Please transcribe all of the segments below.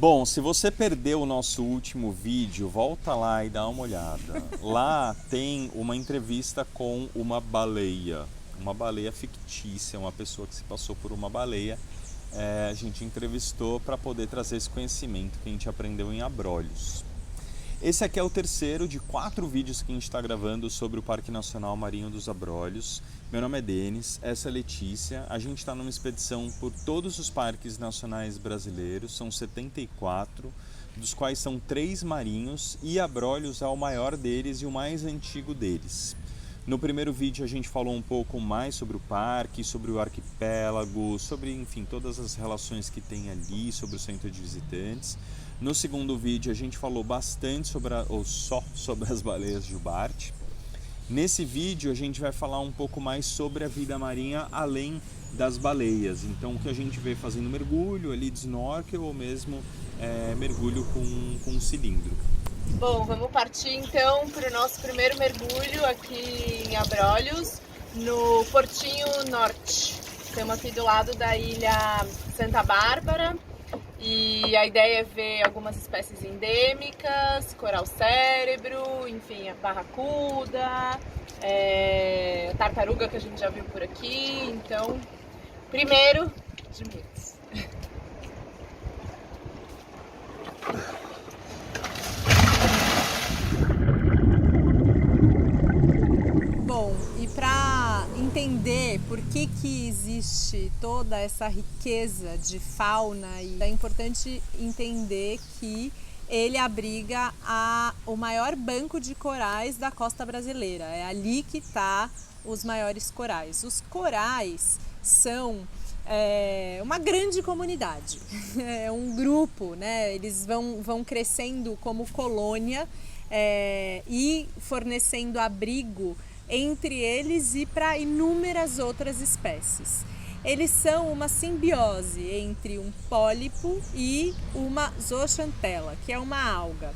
Bom, se você perdeu o nosso último vídeo, volta lá e dá uma olhada. Lá tem uma entrevista com uma baleia fictícia, uma pessoa que se passou por uma baleia. A gente entrevistou para poder trazer esse conhecimento que a gente aprendeu em Abrolhos. Esse aqui é o terceiro de 4 vídeos que a gente está gravando sobre o Parque Nacional Marinho dos Abrolhos. Meu nome é Denis, essa é Letícia. A gente está numa expedição por todos os parques nacionais brasileiros, são 74, dos quais são 3 marinhos e Abrolhos é o maior deles e o mais antigo deles. No primeiro vídeo a gente falou um pouco mais sobre o parque, sobre o arquipélago, sobre, enfim, todas as relações que tem ali, sobre o centro de visitantes. No segundo vídeo a gente falou bastante só sobre as baleias de jubarte. Nesse vídeo a gente vai falar um pouco mais sobre a vida marinha além das baleias. Então o que a gente vê fazendo mergulho ali de snorkel ou mesmo mergulho com um cilindro. Bom, vamos partir então para o nosso primeiro mergulho aqui em Abrolhos, no Portinho Norte. Estamos aqui do lado da ilha Santa Bárbara e a ideia é ver algumas espécies endêmicas, coral cérebro, enfim, a barracuda, tartaruga que a gente já viu por aqui. Então, primeiro de muitos. Para entender por que existe toda essa riqueza de fauna, é importante entender que ele abriga o maior banco de corais da costa brasileira. É ali que está os maiores corais. Os corais são uma grande comunidade, é um grupo, né? Eles vão crescendo como colônia e fornecendo abrigo entre eles e para inúmeras outras espécies. Eles são uma simbiose entre um pólipo e uma zooxantela, que é uma alga.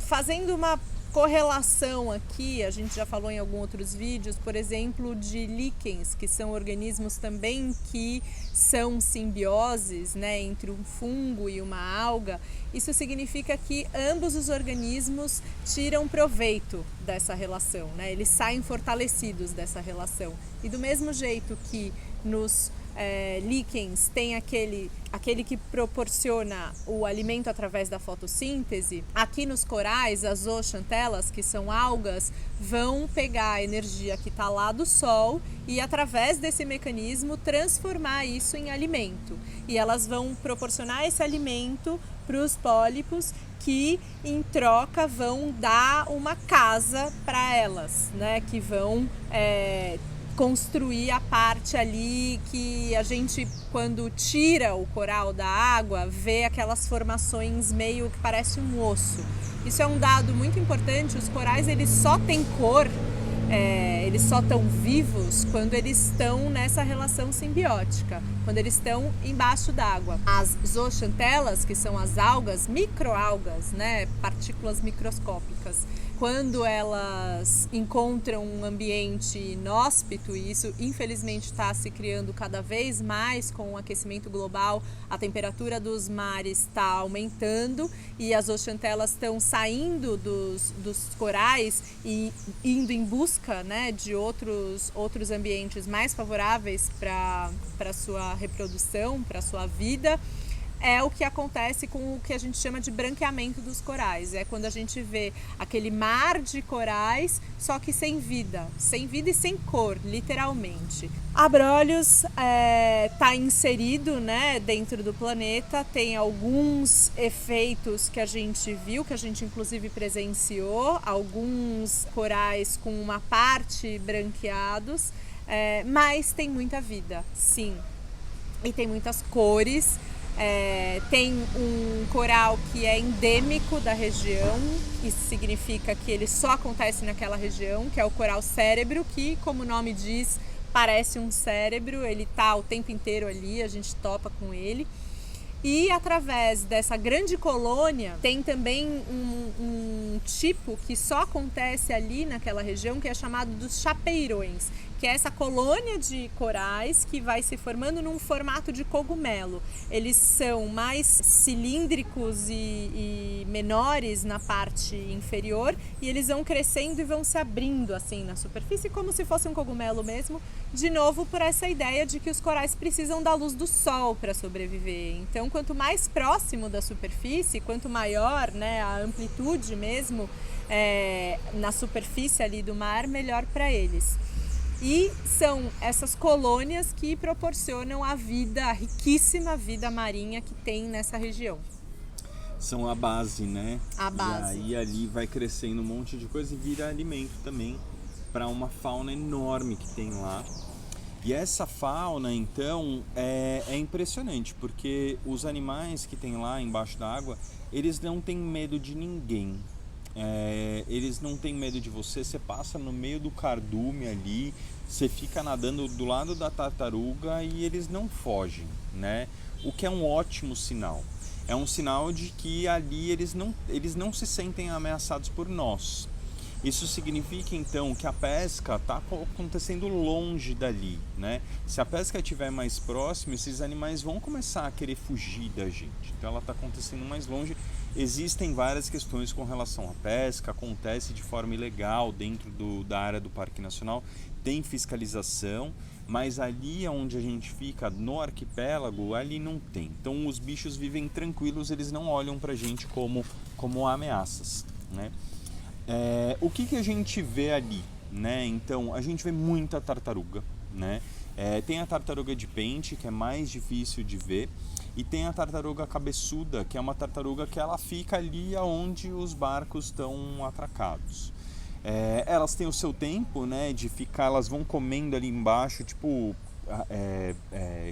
Fazendo uma correlação aqui, a gente já falou em alguns outros vídeos, por exemplo, de líquens, que são organismos também que são simbioses, né, entre um fungo e uma alga. Isso significa que ambos os organismos tiram proveito dessa relação, né? Eles saem fortalecidos dessa relação. E do mesmo jeito que nos líquens tem aquele que proporciona o alimento através da fotossíntese, aqui nos corais, as zooxantelas, que são algas, vão pegar a energia que está lá do sol e através desse mecanismo transformar isso em alimento. E elas vão proporcionar esse alimento para os pólipos, que em troca vão dar uma casa para elas, né? Que vão construir a parte ali que a gente, quando tira o coral da água, vê aquelas formações meio que parece um osso. Isso é um dado muito importante. Os corais, eles só têm cor, eles só estão vivos quando eles estão nessa relação simbiótica, quando eles estão embaixo d'água. As zooxantelas, que são as algas, microalgas, né, partículas microscópicas, quando elas encontram um ambiente inóspito, e isso infelizmente está se criando cada vez mais com o aquecimento global, a temperatura dos mares está aumentando e as zooxantelas estão saindo dos corais e indo em busca, né, de outros ambientes mais favoráveis para sua reprodução, para sua vida. É o que acontece com o que a gente chama de branqueamento dos corais. É quando a gente vê aquele mar de corais, só que sem vida e sem cor, literalmente. Abrolhos está inserido, né, dentro do planeta, tem alguns efeitos que a gente viu, que a gente inclusive presenciou, alguns corais com uma parte branqueados, mas tem muita vida, sim, e tem muitas cores. Tem um coral que é endêmico da região, isso significa que ele só acontece naquela região, que é o coral cérebro, que, como o nome diz, parece um cérebro, ele está o tempo inteiro ali, a gente topa com ele. E através dessa grande colônia tem também um tipo que só acontece ali naquela região, que é chamado dos chapeirões, que é essa colônia de corais que vai se formando num formato de cogumelo. Eles são mais cilíndricos e menores na parte inferior, e eles vão crescendo e vão se abrindo assim na superfície, como se fosse um cogumelo mesmo, de novo por essa ideia de que os corais precisam da luz do sol para sobreviver. Então, quanto mais próximo da superfície, quanto maior, né, a amplitude mesmo na superfície ali do mar, melhor para eles. E são essas colônias que proporcionam a vida, a riquíssima vida marinha que tem nessa região. São a base, né? A base. E aí ali vai crescendo um monte de coisa e vira alimento também para uma fauna enorme que tem lá. E essa fauna, então, é impressionante, porque os animais que tem lá embaixo da água, eles não têm medo de ninguém. Eles não têm medo de você. Você passa no meio do cardume ali, você fica nadando do lado da tartaruga e eles não fogem, né? O que é um ótimo sinal. É um sinal de que ali eles não se sentem ameaçados por nós. Isso significa então que a pesca está acontecendo longe dali, né? Se a pesca estiver mais próxima, esses animais vão começar a querer fugir da gente. Então ela está acontecendo mais longe. Existem várias questões com relação à pesca, acontece de forma ilegal dentro da área do Parque Nacional, tem fiscalização, mas ali onde a gente fica, no arquipélago, ali não tem. Então os bichos vivem tranquilos, eles não olham pra gente como ameaças, né? O que a gente vê ali, né? Então, a gente vê muita tartaruga, né? Tem a tartaruga de pente, que é mais difícil de ver, e tem a tartaruga cabeçuda, que é uma tartaruga que ela fica ali onde os barcos estão atracados. Elas têm o seu tempo, né, de ficar, elas vão comendo ali embaixo, tipo,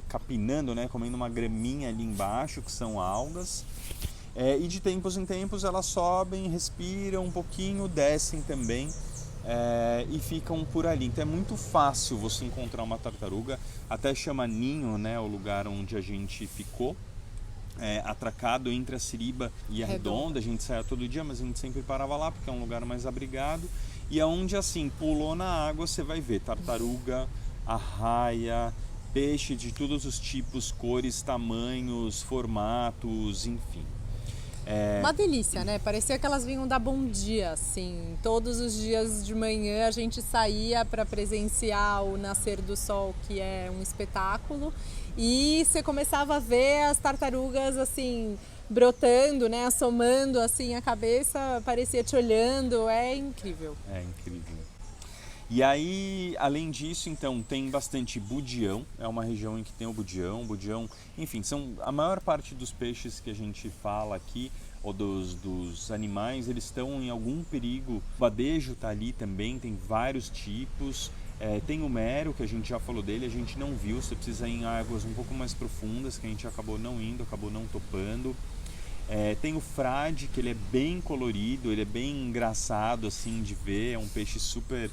capinando, né, comendo uma graminha ali embaixo, que são algas. E de tempos em tempos elas sobem, respiram um pouquinho, descem também e ficam por ali. Então é muito fácil você encontrar uma tartaruga, até chama ninho, né, o lugar onde a gente ficou, atracado entre a Siriba e a Redonda. A gente saía todo dia, mas a gente sempre parava lá porque é um lugar mais abrigado. E aonde assim, pulou na água, você vai ver tartaruga, arraia, peixe de todos os tipos, cores, tamanhos, formatos, enfim. Uma delícia, né? Parecia que elas vinham dar bom dia, assim. Todos os dias de manhã a gente saía para presenciar o nascer do sol, que é um espetáculo. E você começava a ver as tartarugas, assim, brotando, né? Assomando, assim, a cabeça, parecia te olhando. É incrível. É incrível. E aí, além disso, então, tem bastante budião. É uma região em que tem o budião. Enfim, são a maior parte dos peixes que a gente fala aqui, ou dos animais, eles estão em algum perigo. O badejo está ali também, tem vários tipos. Tem o mero, que a gente já falou dele, a gente não viu. Você precisa ir em águas um pouco mais profundas, que a gente acabou não indo, acabou não topando. Tem o frade, que ele é bem colorido, ele é bem engraçado assim de ver, é um peixe super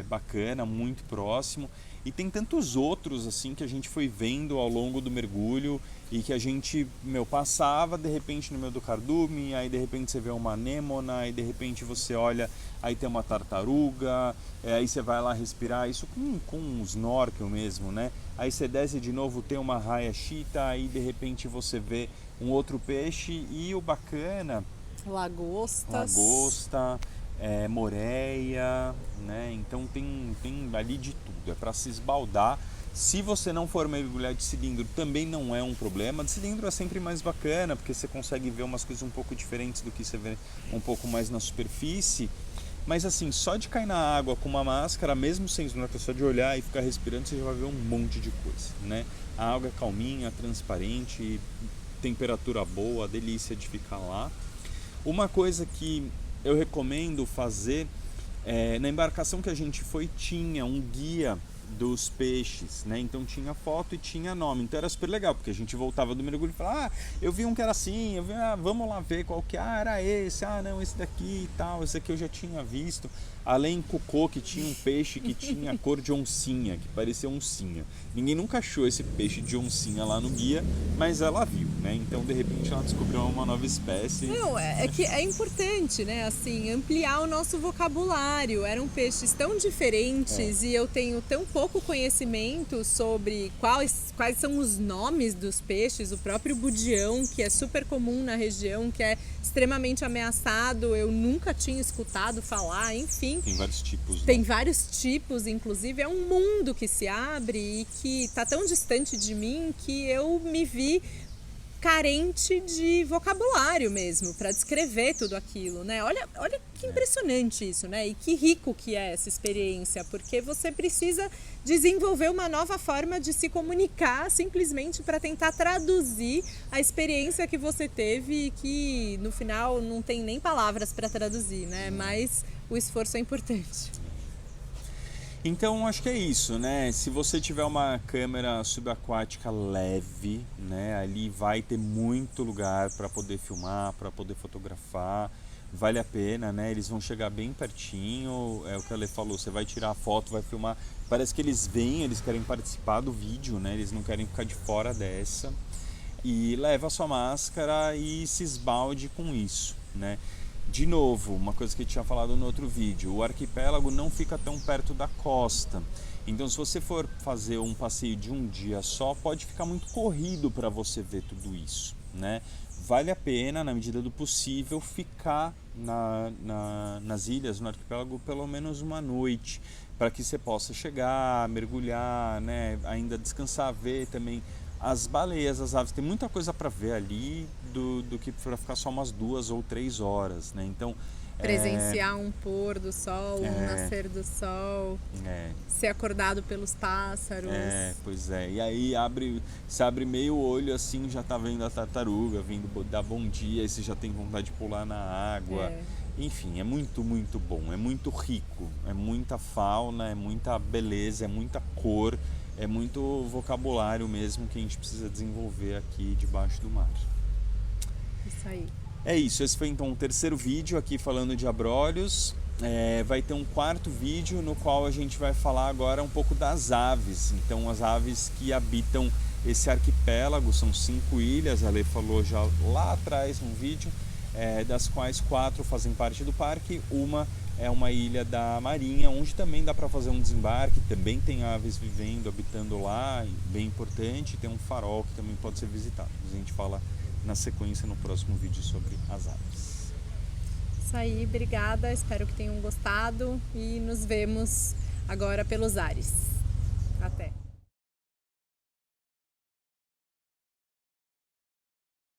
bacana, muito próximo. E tem tantos outros assim que a gente foi vendo ao longo do mergulho e que a gente passava de repente no meio do cardume, aí de repente você vê uma anêmona, aí de repente você olha, aí tem uma tartaruga, aí você vai lá respirar, isso com um snorkel mesmo, né? Aí você desce de novo, tem uma raia-chita, aí de repente você vê um outro peixe. E o bacana, lagosta, moreia, né? Então tem ali de tudo, é para se esbaldar. Se você não for mergulhar de cilindro, também não é um problema. De cilindro é sempre mais bacana, porque você consegue ver umas coisas um pouco diferentes do que você vê um pouco mais na superfície. Mas assim, só de cair na água com uma máscara, mesmo sem snorkel, só de olhar e ficar respirando, você já vai ver um monte de coisa, né? A água é calminha, transparente, temperatura boa, delícia de ficar lá. Uma coisa que eu recomendo fazer, na embarcação que a gente foi, tinha um guia dos peixes, né? Então tinha foto e tinha nome, então era super legal, porque a gente voltava do mergulho e falava, eu vi um que era assim, eu vi, vamos lá ver qual que era esse, não, esse daqui e tal, esse aqui eu já tinha visto. Além cocô, que tinha um peixe que tinha a cor de oncinha, que parecia oncinha. Ninguém nunca achou esse peixe de oncinha lá no guia, mas ela viu, né? Então, de repente, ela descobriu uma nova espécie. Não, é que é importante, né? Assim, ampliar o nosso vocabulário. Eram peixes tão diferentes e eu tenho tão pouco conhecimento sobre quais são os nomes dos peixes. O próprio budião, que é super comum na região, que é extremamente ameaçado, eu nunca tinha escutado falar, enfim. Tem vários tipos. Tem vários tipos, inclusive é um mundo que se abre e que está tão distante de mim que eu me vi carente de vocabulário mesmo para descrever tudo aquilo, né? Olha que impressionante isso, né? E que rico que é essa experiência, porque você precisa desenvolver uma nova forma de se comunicar simplesmente para tentar traduzir a experiência que você teve e que no final não tem nem palavras para traduzir, né? Mas o esforço é importante. Então, acho que é isso, né? Se você tiver uma câmera subaquática leve, né? Ali vai ter muito lugar para poder filmar, para poder fotografar. Vale a pena, né? Eles vão chegar bem pertinho, é o que a Lê falou, você vai tirar a foto, vai filmar. Parece que eles vêm, eles querem participar do vídeo, né? Eles não querem ficar de fora dessa. E leva a sua máscara e se esbalde com isso, né? De novo, uma coisa que eu tinha falado no outro vídeo, o arquipélago não fica tão perto da costa. Então, se você for fazer um passeio de um dia só, pode ficar muito corrido para você ver tudo isso, né? Vale a pena, na medida do possível, ficar nas ilhas, no arquipélago, pelo menos uma noite, para que você possa chegar, mergulhar, né? Ainda descansar, ver também as baleias, as aves. Tem muita coisa para ver ali do que para ficar só umas 2 ou 3 horas, né? Então, presenciar um pôr do sol, um nascer do sol, ser acordado pelos pássaros. Pois é. E aí você abre meio olho assim, já tá vendo a tartaruga vindo dar bom dia, e você já tem vontade de pular na água. Enfim, é muito, muito bom, é muito rico, é muita fauna, é muita beleza, é muita cor, é muito vocabulário mesmo que a gente precisa desenvolver aqui debaixo do mar. Isso aí. É isso, esse foi então o terceiro vídeo aqui falando de Abrolhos. Vai ter um quarto vídeo no qual a gente vai falar agora um pouco das aves. Então, as aves que habitam esse arquipélago, são 5 ilhas, a Lê falou já lá atrás no vídeo, das quais 4 fazem parte do parque, uma é uma ilha da Marinha, onde também dá para fazer um desembarque, também tem aves vivendo, habitando lá, bem importante, tem um farol que também pode ser visitado. A gente fala na sequência no próximo vídeo sobre as aves. Isso aí, obrigada, espero que tenham gostado e nos vemos agora pelos ares. Até!